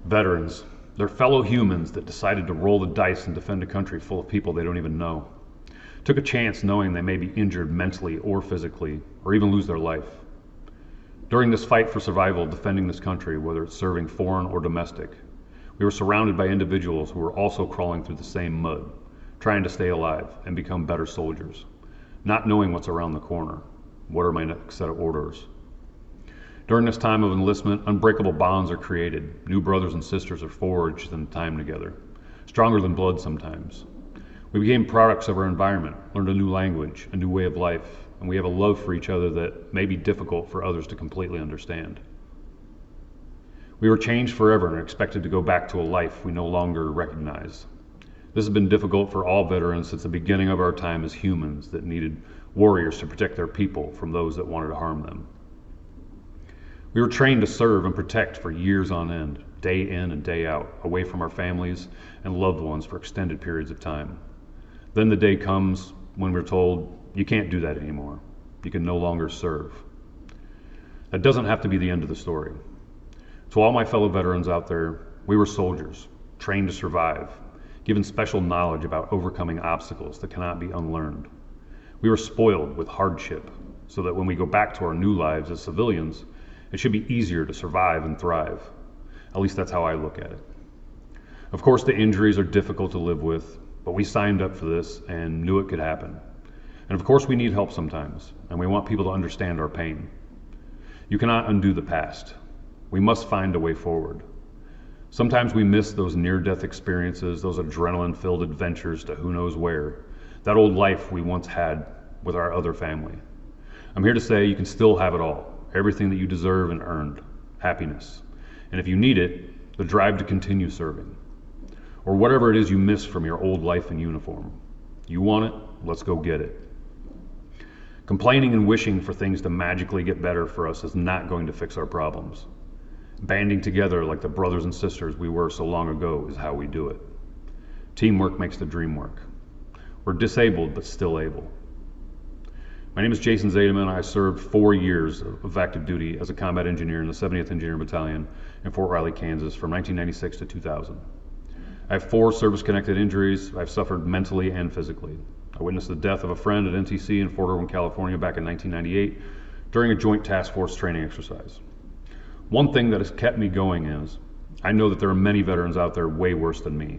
Veterans, they're fellow humans that decided to roll the dice and defend a country full of people they don't even know. Took a chance knowing they may be injured mentally or physically, or even lose their life. During this fight for survival defending this country, whether it's serving foreign or domestic, we were surrounded by individuals who were also crawling through the same mud, trying to stay alive and become better soldiers, not knowing what's around the corner. What are my next set of orders? During this time of enlistment, unbreakable bonds are created. New brothers and sisters are forged in time together, stronger than blood sometimes. We became products of our environment, learned a new language, a new way of life, and we have a love for each other that may be difficult for others to completely understand. We were changed forever and expected to go back to a life we no longer recognize. This has been difficult for all veterans since the beginning of our time as humans that needed warriors to protect their people from those that wanted to harm them. We were trained to serve and protect for years on end, day in and day out, away from our families and loved ones for extended periods of time. Then the day comes when we're told, you can't do that anymore. You can no longer serve. That doesn't have to be the end of the story. To all my fellow veterans out there, we were soldiers, trained to survive, given special knowledge about overcoming obstacles that cannot be unlearned. We were spoiled with hardship so that when we go back to our new lives as civilians, it should be easier to survive and thrive. At least that's how I look at it. Of course, the injuries are difficult to live with, but we signed up for this and knew it could happen. And of course, we need help sometimes, and we want people to understand our pain. You cannot undo the past. We must find a way forward. Sometimes we miss those near-death experiences, those adrenaline-filled adventures to who knows where, that old life we once had with our other family. I'm here to say you can still have it all. Everything that you deserve and earned, happiness. And if you need it, the drive to continue serving. Or whatever it is you miss from your old life in uniform. You want it, let's go get it. Complaining and wishing for things to magically get better for us is not going to fix our problems. Banding together like the brothers and sisters we were so long ago is how we do it. Teamwork makes the dream work. We're disabled but still able. My name is Jason Zademan. I served 4 years of active duty as a combat engineer in the 70th Engineer Battalion in Fort Riley, Kansas from 1996 to 2000. I have 4 service-connected injuries. I've suffered mentally and physically. I witnessed the death of a friend at NTC in Fort Irwin, California back in 1998 during a joint task force training exercise. One thing that has kept me going is I know that there are many veterans out there way worse than me.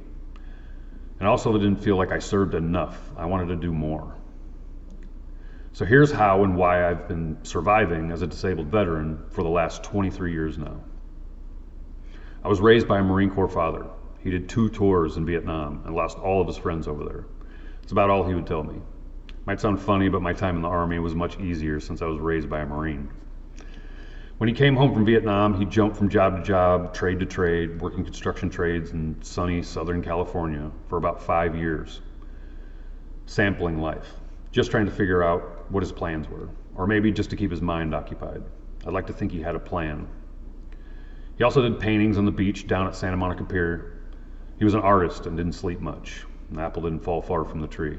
And also I didn't feel like I served enough. I wanted to do more. So here's how and why I've been surviving as a disabled veteran for the last 23 years now. I was raised by a Marine Corps father. He did 2 tours in Vietnam and lost all of his friends over there. It's about all he would tell me. Might sound funny, but my time in the Army was much easier since I was raised by a Marine. When he came home from Vietnam, he jumped from job to job, trade to trade, working construction trades in sunny Southern California for about 5 years, sampling life, just trying to figure out what his plans were, or maybe just to keep his mind occupied. I'd like to think he had a plan. He also did paintings on the beach down at Santa Monica Pier. He was an artist and didn't sleep much. An apple didn't fall far from the tree.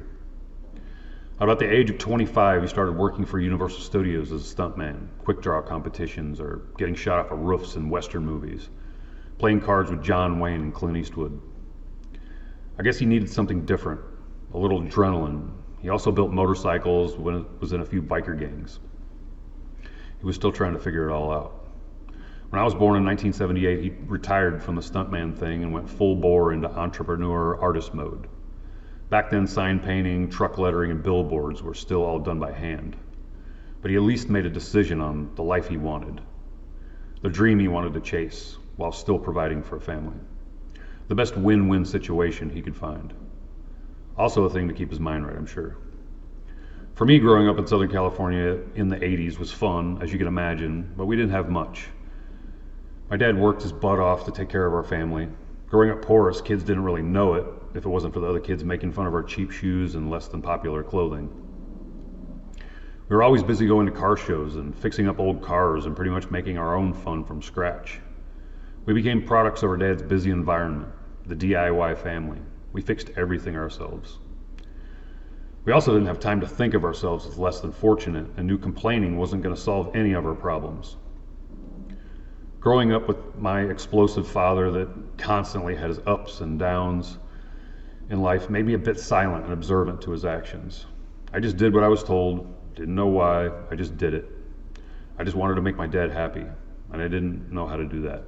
At about the age of 25, he started working for Universal Studios as a stuntman, quick draw competitions, or getting shot off of roofs in Western movies, playing cards with John Wayne and Clint Eastwood. I guess he needed something different, a little adrenaline. He also built motorcycles, was in a few biker gangs. He was still trying to figure it all out. When I was born in 1978, he retired from the stuntman thing and went full bore into entrepreneur artist mode. Back then, sign painting, truck lettering, and billboards were still all done by hand. But he at least made a decision on the life he wanted, the dream he wanted to chase, while still providing for a family. The best win-win situation he could find. Also a thing to keep his mind right, I'm sure. For me, growing up in Southern California in the 80s was fun, as you can imagine, but we didn't have much. My dad worked his butt off to take care of our family. Growing up poor, us kids didn't really know it if it wasn't for the other kids making fun of our cheap shoes and less than popular clothing. We were always busy going to car shows and fixing up old cars and pretty much making our own fun from scratch. We became products of our dad's busy environment, the DIY family. We fixed everything ourselves. We also didn't have time to think of ourselves as less than fortunate and knew complaining wasn't going to solve any of our problems. Growing up with my explosive father that constantly had his ups and downs in life made me a bit silent and observant to his actions. I just did what I was told, didn't know why, I just did it. I just wanted to make my dad happy, and I didn't know how to do that,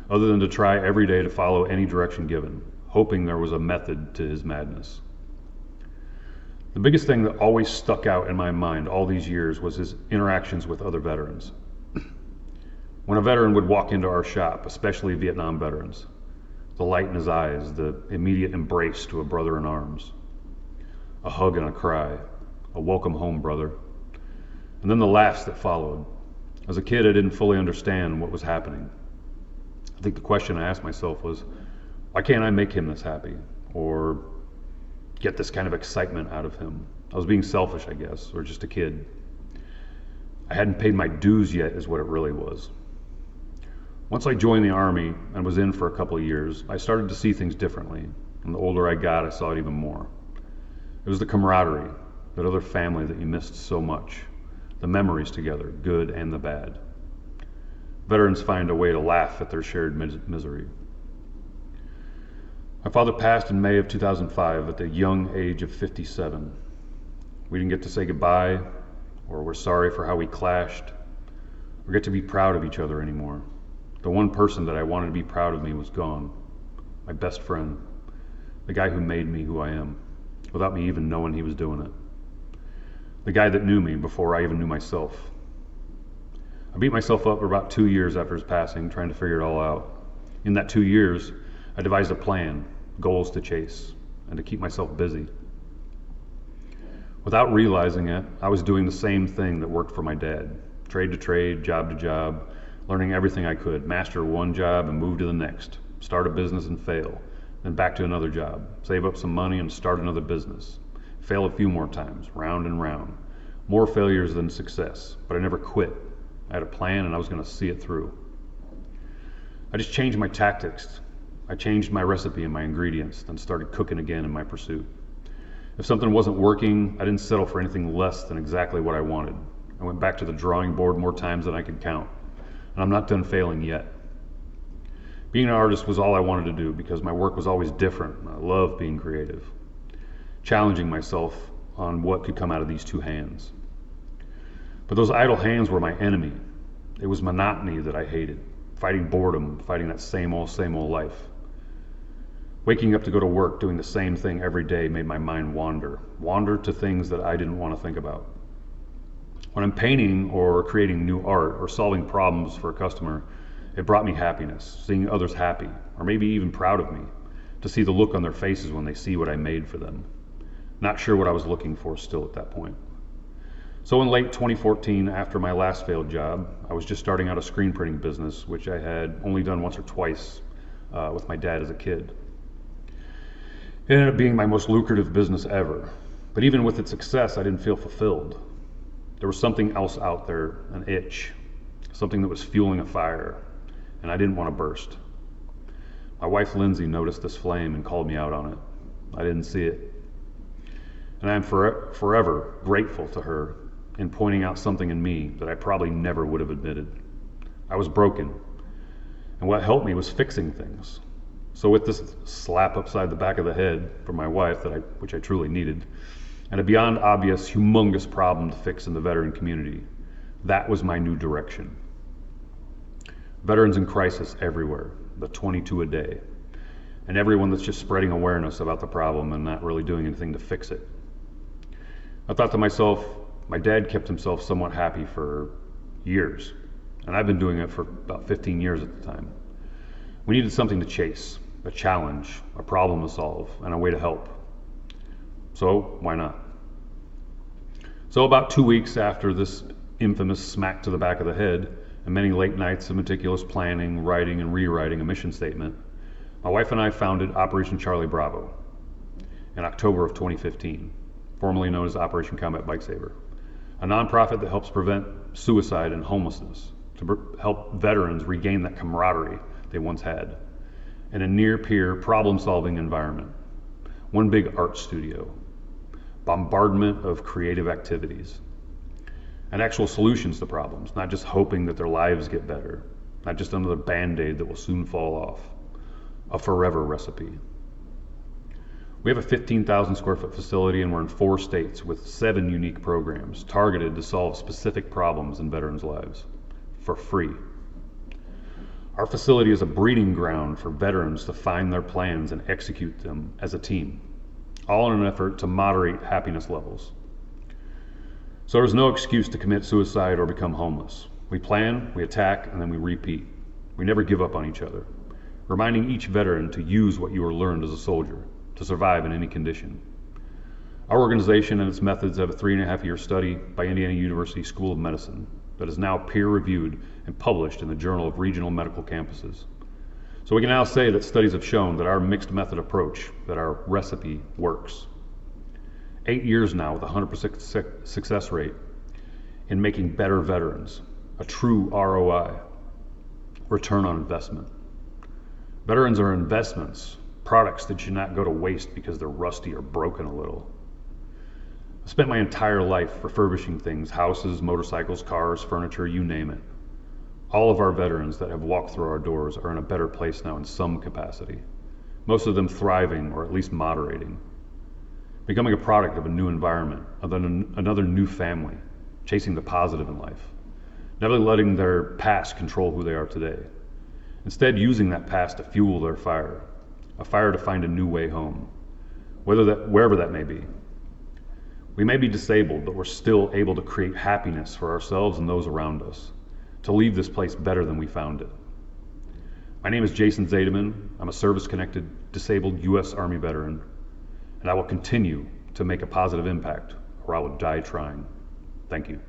other than to try every day to follow any direction given, hoping there was a method to his madness. The biggest thing that always stuck out in my mind all these years was his interactions with other veterans. When a veteran would walk into our shop, especially Vietnam veterans, the light in his eyes, the immediate embrace to a brother in arms, a hug and a cry, a welcome home, brother, and then the laughs that followed. As a kid, I didn't fully understand what was happening. I think the question I asked myself was, why can't I make him this happy? Or get this kind of excitement out of him? I was being selfish, I guess, or just a kid. I hadn't paid my dues yet, is what it really was. Once I joined the Army and was in for a couple of years, I started to see things differently. And the older I got, I saw it even more. It was the camaraderie, that other family that you missed so much, the memories together, good and the bad. Veterans find a way to laugh at their shared misery. My father passed in May of 2005 at the young age of 57. We didn't get to say goodbye, or we're sorry for how we clashed, or get to be proud of each other anymore. The one person that I wanted to be proud of me was gone. My best friend, the guy who made me who I am, without me even knowing he was doing it. The guy that knew me before I even knew myself. I beat myself up for about 2 years after his passing, trying to figure it all out. In that 2 years, I devised a plan, goals to chase, and to keep myself busy. Without realizing it, I was doing the same thing that worked for my dad. Trade to trade, job to job, learning everything I could, master one job and move to the next, start a business and fail, then back to another job, save up some money and start another business, fail a few more times, round and round. More failures than success, but I never quit. I had a plan and I was going to see it through. I just changed my tactics. I changed my recipe and my ingredients, then started cooking again in my pursuit. If something wasn't working, I didn't settle for anything less than exactly what I wanted. I went back to the drawing board more times than I could count. And I'm not done failing yet. Being an artist was all I wanted to do because my work was always different. I love being creative, challenging myself on what could come out of these two hands. But those idle hands were my enemy. It was monotony that I hated, fighting boredom, fighting that same old life. Waking up to go to work, doing the same thing every day made my mind wander to things that I didn't want to think about. When I'm painting or creating new art or solving problems for a customer, it brought me happiness, seeing others happy, or maybe even proud of me, to see the look on their faces when they see what I made for them. Not sure what I was looking for still at that point. So in late 2014, after my last failed job, I was just starting out a screen printing business, which I had only done once or twice with my dad as a kid. It ended up being my most lucrative business ever, but even with its success, I didn't feel fulfilled. There was something else out there, an itch, something that was fueling a fire, and I didn't want to burst. My wife Lindsay noticed this flame and called me out on it. I didn't see it. And I am forever grateful to her in pointing out something in me that I probably never would have admitted. I was broken, and what helped me was fixing things. So with this slap upside the back of the head from my wife, which I truly needed, and a beyond obvious, humongous problem to fix in the veteran community, that was my new direction. Veterans in crisis everywhere, the 22 a day, and everyone that's just spreading awareness about the problem and not really doing anything to fix it. I thought to myself, my dad kept himself somewhat happy for years, and I've been doing it for about 15 years at the time. We needed something to chase, a challenge, a problem to solve, and a way to help. So why not? So about 2 weeks after this infamous smack to the back of the head, and many late nights of meticulous planning, writing, and rewriting a mission statement, my wife and I founded Operation Charlie Bravo in October of 2015, formerly known as Operation Combat Bike Saver, a nonprofit that helps prevent suicide and homelessness, to help veterans regain that camaraderie they once had, in a near-peer problem-solving environment. One big art studio, bombardment of creative activities, and actual solutions to problems, not just hoping that their lives get better, not just another Band-Aid that will soon fall off. A forever recipe. We have a 15,000 square foot facility and we're in 4 states with 7 unique programs targeted to solve specific problems in veterans' lives for free. Our facility is a breeding ground for veterans to find their plans and execute them as a team, all in an effort to moderate happiness levels. So there's no excuse to commit suicide or become homeless. We plan, we attack, and then we repeat. We never give up on each other, reminding each veteran to use what you were learned as a soldier to survive in any condition. Our organization and its methods have a 3.5-year study by Indiana University School of Medicine that is now peer-reviewed and published in the Journal of Regional Medical Campuses. So we can now say that studies have shown that our mixed method approach, that our recipe works. 8 years now with a 100% success rate in making better veterans, a true ROI, return on investment. Veterans are investments, products that should not go to waste because they're rusty or broken a little. I spent my entire life refurbishing things, houses, motorcycles, cars, furniture, you name it. All of our veterans that have walked through our doors are in a better place now in some capacity, most of them thriving or at least moderating, becoming a product of a new environment, of another new family, chasing the positive in life, never letting their past control who they are today. Instead, using that past to fuel their fire, a fire to find a new way home, wherever that may be. We may be disabled, but we're still able to create happiness for ourselves and those around us, to leave this place better than we found it. My name is Jason Zademan. I'm a service-connected, disabled U.S. Army veteran, and I will continue to make a positive impact, or I will die trying. Thank you.